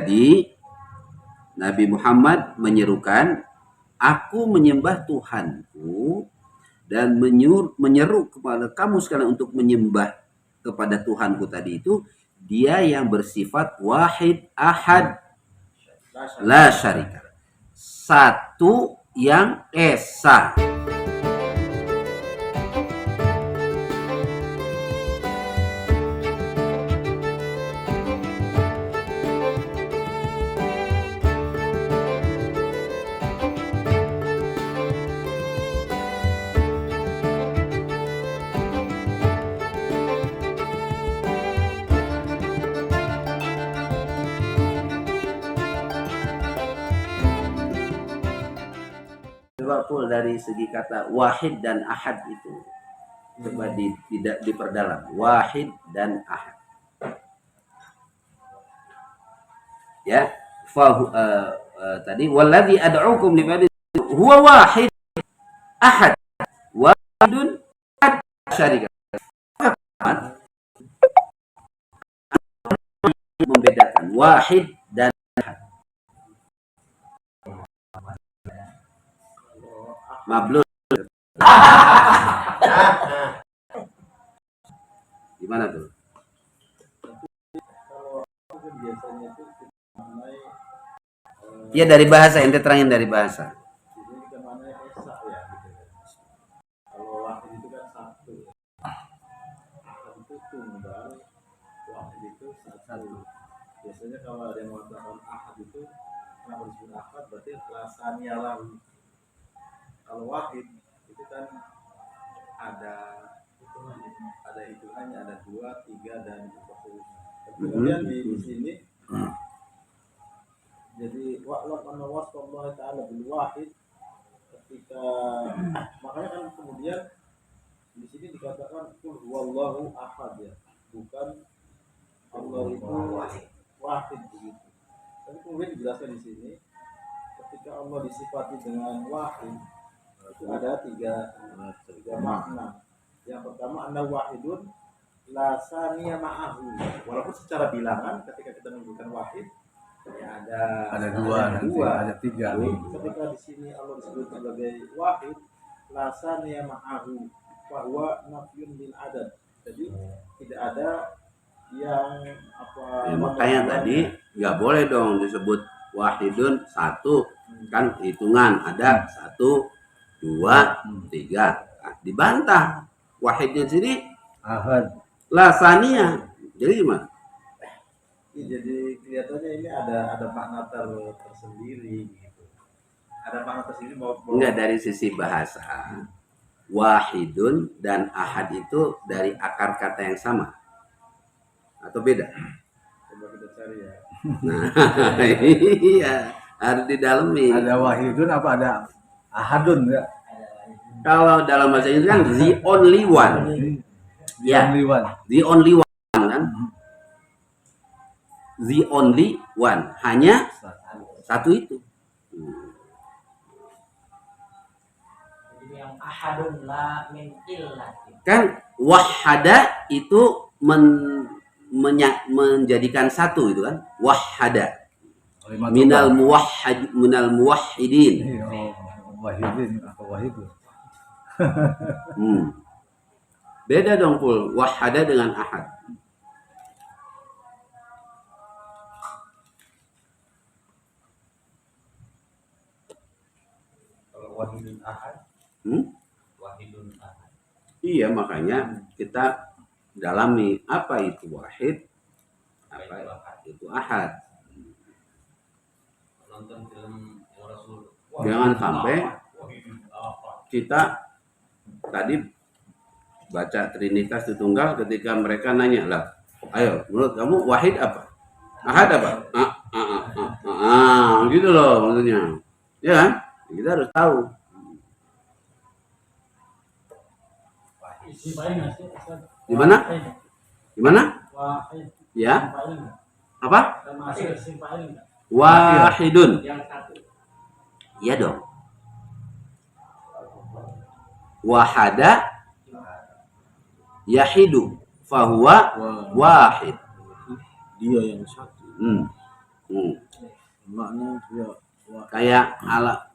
Jadi Nabi Muhammad menyerukan, aku menyembah Tuhanku dan menyeru kepada kamu sekalian untuk menyembah kepada Tuhanku tadi itu, dia yang bersifat wahid ahad la syarika, satu yang esa. Coba dari segi kata wahid dan ahad itu coba tidak diperdalam, wahid dan ahad ya. Tadi walladzi ad'ukum li huwa wahid ahad wahidun ahad syarika, membedakan wahid dan ahad. Mablur. Gimana tuh? Iya dari bahasa, ente terangin dari bahasa. Kalau wahid itu kan satu, ahad itu tunggal, wahid itu satu. Biasanya kalau ada yang mengatakan ahad itu, kenapa disebut ahad? Berarti lasannya lahu. Kalau wahid itu kan ada hitungannya, ada 2, 3 dan seterusnya. Kemudian di sini jadi wa'lam anna wasfallahi ta'ala bil wahid, ketika makanya kan kemudian di sini dikatakan qul huwallahu ahad ya, bukan Allah itu wahid begitu. Tapi kemudian dijelaskan di sini ketika Allah disifati dengan wahid itu ada tiga makna. Yang pertama anna wahidun la saniya ma'ahu. Walaupun secara bilangan ketika kita menyebutkan wahid ya ada dua, ada tiga. Ketika di sini Allah disebut sebagai wahid la saniya ma'ahu bahwa nafyun bil adad. Jadi tidak ada yang ya, makanya tadi nggak boleh dong disebut wahidun satu, kan hitungan ada 1, 2, 3. Nah, dibantah wahidnya sini ahad lasania. Jadi gimana? Jadi kelihatannya ini ada makna tersendiri gitu. Ada makna tersendiri enggak dari sisi bahasa. Wahidun dan ahad itu dari akar kata yang sama atau beda? Coba kita cari ya. Nah, iya, harus didalami. Ada wahidun apa ada ahadun enggak? Kalau dalam bahasa Inggris kan the only one. Ya, the only one kan? The only one, hanya satu itu. Yang ahadun la min illati. Kan wahada itu menjadikan satu itu kan, wahada. Minal muwahhidin. Wahidin atau wahidun. Beda dong pul wahada dengan ahad. Kalau wahidun ahad, wahidun ahad. Iya, makanya kita dalami apa itu wahid, apa itu ahad. Nonton film Rasul. Jangan sampai kita tadi baca Trinitas Tritunggal ketika mereka nanya lah, ayo menurut kamu wahid apa? Ahad apa? Gitu loh maksudnya. Ya kan? Kita harus tahu. Gimana? Gimana? Ya? Apa? Wahidun. Iya dong. Wahada yahidu fahuwa wahid. Dia yang satu. makna dia Kayak ala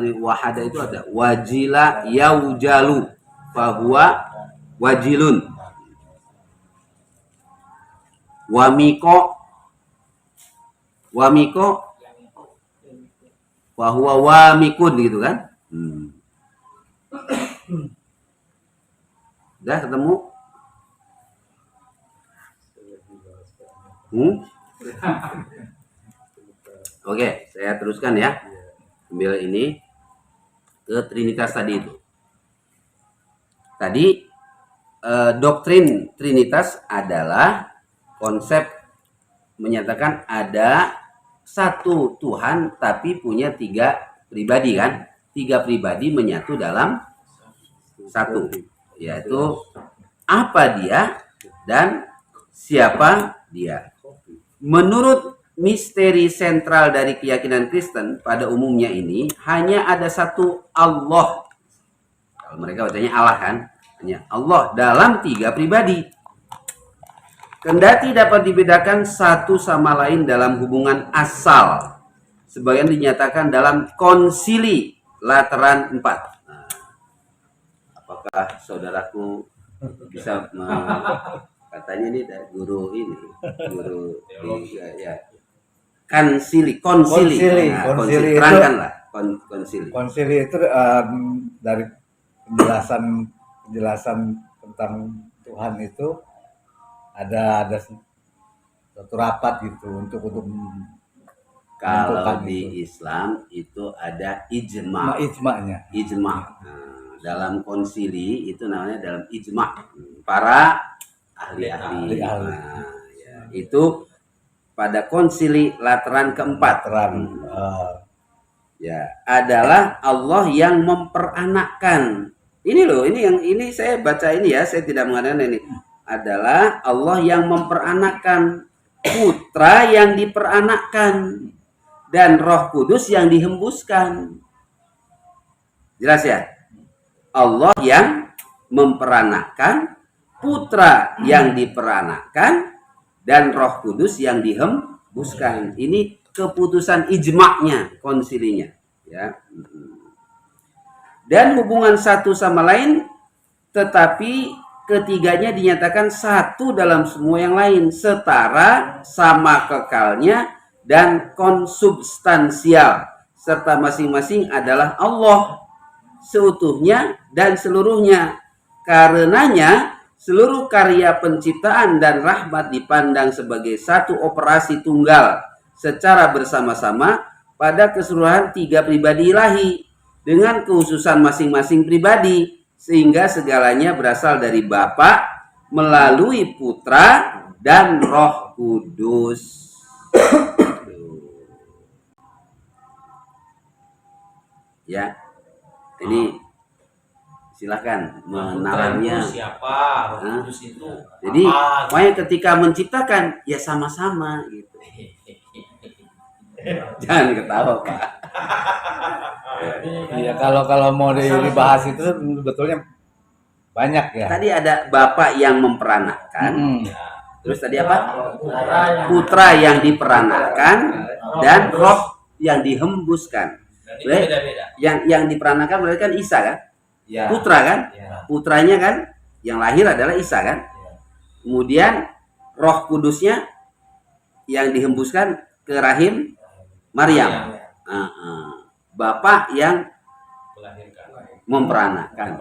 ini wahada itu ada wajila yaujalu fahuwa wajilun. Wamiko fahuwa wamikun gitu kan. Udah ketemu? Oke, saya teruskan ya. Ambil ini ke Trinitas tadi itu. Tadi doktrin Trinitas adalah konsep menyatakan ada satu Tuhan tapi punya tiga pribadi kan? Tiga pribadi menyatu dalam satu, yaitu apa dia dan siapa dia. Menurut misteri sentral dari keyakinan Kristen pada umumnya ini hanya ada satu Allah. Kalau mereka bacanya Allah kan, hanya Allah dalam tiga pribadi. Kendati dapat dibedakan satu sama lain dalam hubungan asal, sebagian dinyatakan dalam Konsili Lateran IV. Nah, apakah saudaraku bisa katanya ini dari guru ya. Konsili. Nah, konsili terangkanlah konsili. Konsili itu dari penjelasan tentang Tuhan itu ada satu rapat gitu untuk kalau di Islam itu ada ijma. Ijma. Nah, dalam konsili itu namanya dalam ijma para ahli-ahli. Nah, ya, itu pada Konsili Lateran keempat. Ya, adalah Allah yang memperanakkan. Ini loh, ini saya baca ini ya, saya tidak mengatakan ini. Adalah Allah yang memperanakkan, putra yang diperanakkan, dan Roh Kudus yang dihembuskan. Jelas ya? Allah yang memperanakkan, putra yang diperanakkan, dan Roh Kudus yang dihembuskan. Ini keputusan ijma'nya, konsilinya, ya. Dan hubungan satu sama lain, tetapi ketiganya dinyatakan satu dalam semua yang lain, setara, sama kekalnya, dan konsubstansial, serta masing-masing adalah Allah seutuhnya dan seluruhnya. Karenanya seluruh karya penciptaan dan rahmat dipandang sebagai satu operasi tunggal secara bersama-sama pada keseluruhan tiga pribadi ilahi dengan kekhususan masing-masing pribadi, sehingga segalanya berasal dari Bapa melalui Putra dan Roh Kudus. Ya, ini silahkan menalarnya. Siapa Roh Kudus itu? Jadi, makanya ketika menciptakan ya sama-sama gitu. Jangan ketawa, Pak. Iya, kalau mau dibahas itu betulnya banyak ya. Tadi ada Bapak yang memperanakkan. Terus tadi apa? Putra yang diperanakkan dan Roh yang dihembuskan. Yang diperanakkan berarti kan Isa kan? Ya. Putra kan? Ya. Putranya kan yang lahir adalah Isa kan? Ya. Kemudian Roh Kudusnya yang dihembuskan ke rahim Maryam. Bapak yang memperanakkan.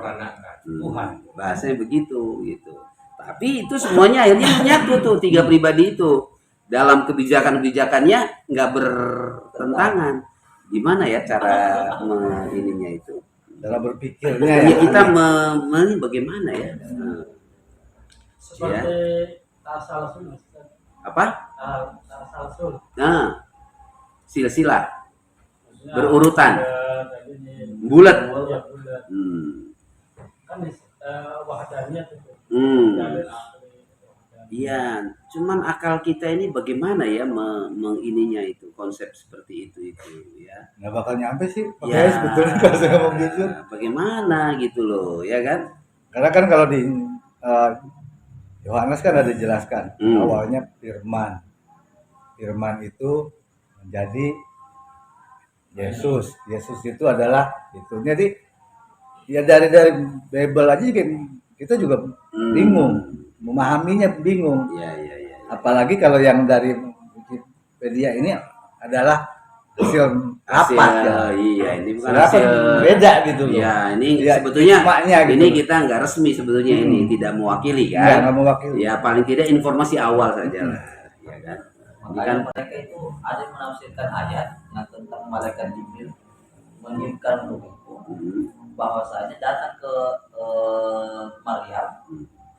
Tuhan. Bahasanya begitu gitu. Tapi itu semuanya akhirnya menyatu tuh tiga pribadi itu. Dalam kebijakan-kebijakannya nggak bertentangan. Gimana ya cara ininya itu? Dalam berpikirnya ya kita bagaimana ya? Seperti tasalsul. Apa? Tasalsul. Nah, silsilah berurutan, bulat. Kan wahdahnya itu. Iya, cuman akal kita ini bagaimana ya mengininya itu konsep seperti itu ya. Nggak bakal nyampe sih, ya, sebetulnya kalau saya ngomong gitu. Bagaimana gitu loh, ya kan? Karena kan kalau di Yohanes kan ada dijelaskan awalnya Firman itu Jadi Yesus itu adalah itu. Jadi ya dari Bible aja juga kita juga bingung, memahaminya bingung. Iya. Apalagi kalau yang dari Wikipedia ini adalah hasil Hasil, rapat ya. iya, ini bukan Rapat hasil beda gitu loh. Iya, ini Ya, sebetulnya hikmahnya gitu. ini kita nggak resmi sebetulnya, ini tidak mewakili Iya, kan. nggak mewakili. Ya paling tidak informasi awal saja lah, ya kan. Ini kan Makanya mereka itu ada yang menafsirkan ayat yang tentang malaikat Jibril mengirimkan ruh itu bahwasanya datang ke Maryam,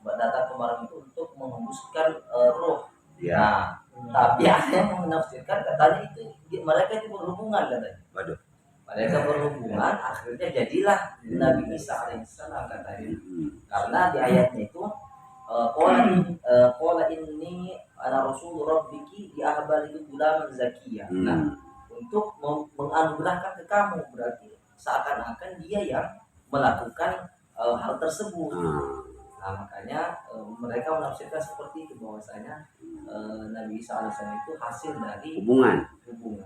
datang ke Maryam itu untuk menghembuskan ruh. ya. Nah, tapi ada yang menafsirkan katanya itu mereka itu berhubungan katanya. Waduh. Mereka berhubungan, akhirnya jadilah Nabi Isa alaihissalam katanya. Karena di ayatnya itu qala inni ana rasul rabbiki di ahbali gulaman zakiyah. Nah, untuk menganugerahkan ke kamu, berarti seakan-akan dia yang melakukan hal tersebut. Nah, makanya mereka menafsirkan seperti itu, bahwasanya Nabi Isa alaihissalam itu hasil dari Hubungan.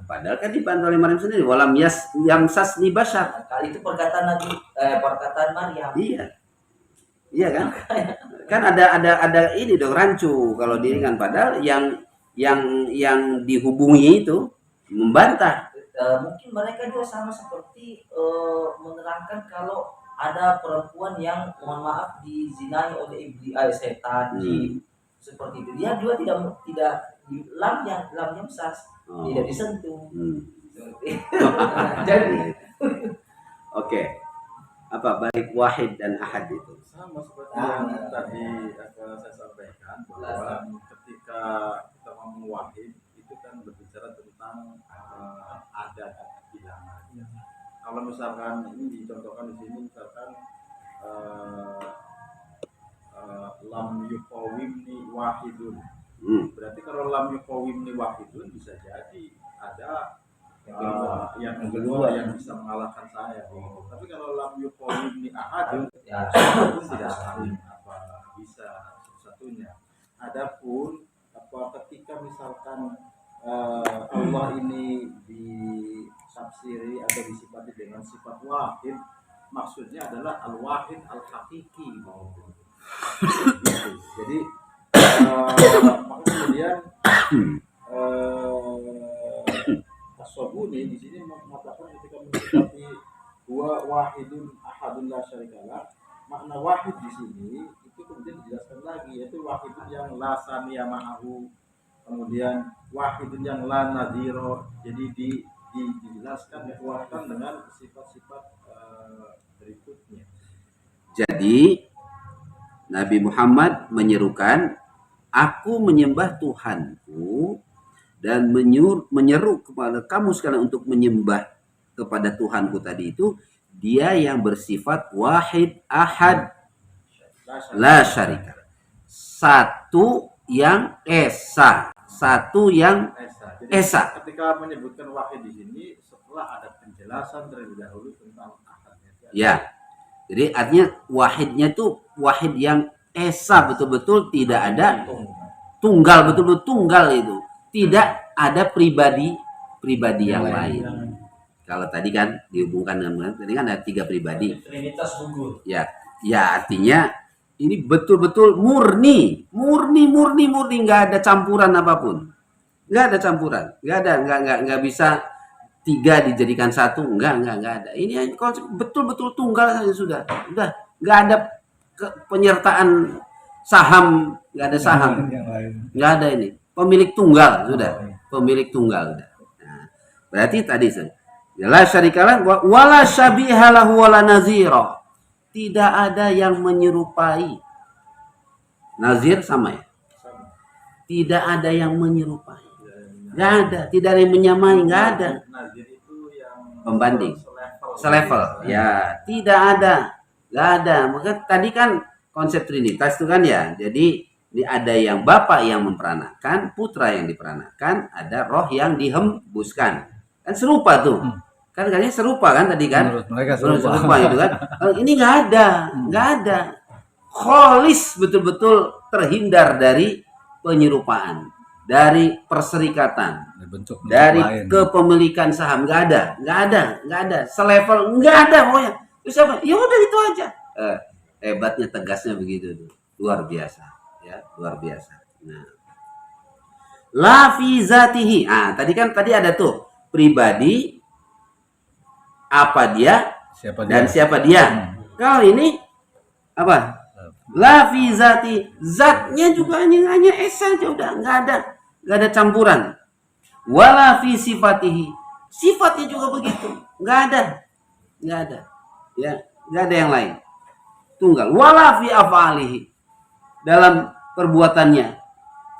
Padahal kan dibantah oleh Maryam sendiri, walam yamsasni bashar. Nah, kali itu perkataan perkataan Maryam. Iya kan? Kan ada ini dong, rancu kalau diri kan, padahal yang dihubungi itu membantah. Mungkin mereka juga sama seperti menerangkan kalau ada perempuan yang mohon maaf dizinai oleh setan, jin, seperti itu. Dia juga tidak lamnya sas, tidak disentuh. Jadi Oke. Apa balik wahid dan ahad itu? Sama seperti yang tadi saya sampaikan, bahwa ketika kita ngomong wahid itu kan berbicara tentang adat bilangan. Kalau misalkan ini dicontohkan di sini, misalkan lam yuqawimni wahidun, berarti kalau lam yuqawimni wahidun bisa jadi ada yang kedua yang bisa mengalahkan saya. Tapi kalau lam yuqawimni ahadun, ya itu tidak bisa satu-satunya. Adapun ketika misalkan Allah ini ditafsiri atau disifati dengan sifat wahid, maksudnya adalah al-wahid al-hakiki. Jadi maka kemudian As-Sabuni di sini mengatakan ketika mensifati huwa wahidun ahadun la syarikalah, makna wahid di sini itu kemudian dijelaskan lagi, yaitu wahidun yang la samiya ma'ahu, kemudian wahidun yang la nadhiro. Jadi dijelaskan, dikuatkan dengan sifat-sifat berikutnya. Jadi Nabi Muhammad menyerukan, aku menyembah Tuhanku dan menyeru kepada kamu sekalian untuk menyembah kepada Tuhanku tadi itu, dia yang bersifat wahid ahad la syarika, satu yang esa, satu yang Jadi, esa. ketika menyebutkan wahid di sini setelah ada penjelasan terlebih dahulu tentang ahadnya. Ya, jadi artinya wahidnya itu wahid yang esa, betul-betul tidak ada tunggal, betul-betul tunggal itu. Tidak ada pribadi yang lain. Kalau tadi kan dihubungkan dengan tadi kan ada 3 pribadi. Trinitas gugur. Ya artinya ini betul-betul murni, nggak ada campuran apapun. Nggak ada campuran, nggak bisa 3 dijadikan 1, nggak ada. Ini konsep betul-betul tunggal saja sudah nggak ada penyertaan saham, nggak ada saham, nggak ada ini. Pemilik tunggal sudah, pemilik tunggal. Nah, berarti tadi la syarikalah wala syabihalahu wala nazira. Tidak ada yang menyerupai. Nazir sama ya? Tidak ada yang menyerupai. Nggak ada, tidak ada yang menyamai, nggak ada. Nazir itu yang Pembanding, selevel. Ya, tidak ada, nggak ada. Maka tadi kan konsep Trinitas itu kan ya. Jadi ini ada yang Bapa yang memperanakan, Putra yang diperanakan, ada Roh yang dihembuskan. Kan serupa tuh. Kan kayaknya serupa kan tadi kan? Menurut mereka serupa itu kan. Ini nggak ada. Kholis, betul-betul terhindar dari penyerupaan. dari perserikatan, Bentuk dari lain. kepemilikan saham, nggak ada, selevel nggak ada pokoknya. Terus apa? Ya udah itu aja. Hebatnya tegasnya begitu tuh, luar biasa, ya luar biasa. Nah, la fi zatihi. Tadi ada tuh pribadi, apa dia, Siapa dan dia? siapa dia. Kalau ini apa? La fi zati, zatnya juga hanya es saja, udah nggak ada campuran. Wala fi sifatihi, sifatnya juga begitu, nggak ada, ya nggak ada yang lain, tunggal. Wala fi afalihi, dalam perbuatannya,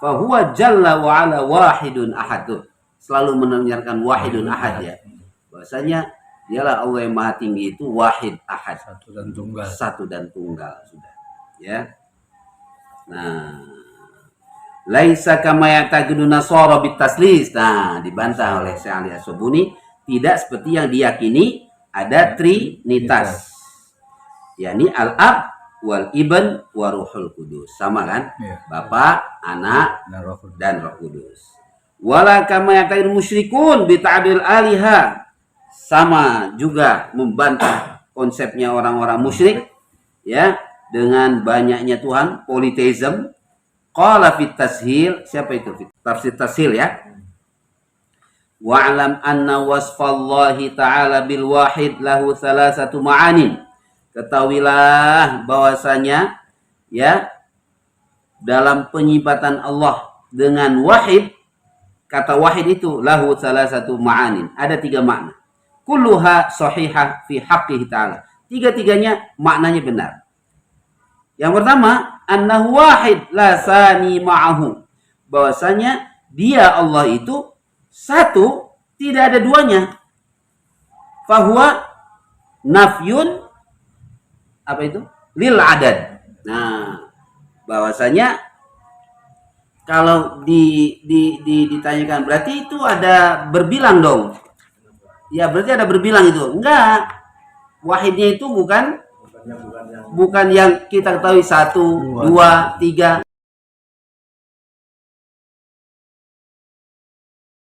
fahuwa jalla wa ala wahidun ahad, selalu menerangkan wahidun ahad, ya bahwasanya dialah Allah yang maha tinggi itu wahid ahad, satu dan tunggal sudah, ya. Nah, laisa kama ya'taqidu nasara bitaslis. Nah, dibantah oleh Syekh Ali As-Subuni, tidak seperti yang diyakini ada trinitas, yakni al-ab wal ibn wa ruhul kudus, sama kan? Bapak, anak, dan roh kudus. Wala kama ya'taqidu musyrikun bi ta'dil aliha, sama juga membantah konsepnya orang-orang musyrik, ya, dengan banyaknya Tuhan, politeisme. Qala fit tashil, siapa itu? Tafsir tashil, ya. Wa'lam anna wasfallahi ta'ala bil wahid lahu salasatu ma'anin. Ketahuilah bahwasanya, ya, dalam penyifatan Allah dengan wahid, kata wahid itu lahu salasatu ma'anin, ada 3 makna. Kulluha sahihah fi haqqihi ta'ala. Tiga-tiganya maknanya benar. Yang pertama, annahu wahid la sani ma'ahu, bahwasanya dia Allah itu satu, tidak ada duanya. Fahuwa nafyun, apa itu? Lil adad. Nah, bahwasanya kalau ditanyakan berarti itu ada berbilang dong. Ya berarti ada berbilang itu. Enggak. Wahidnya itu bukan yang kita ketahui 1, 2, 3.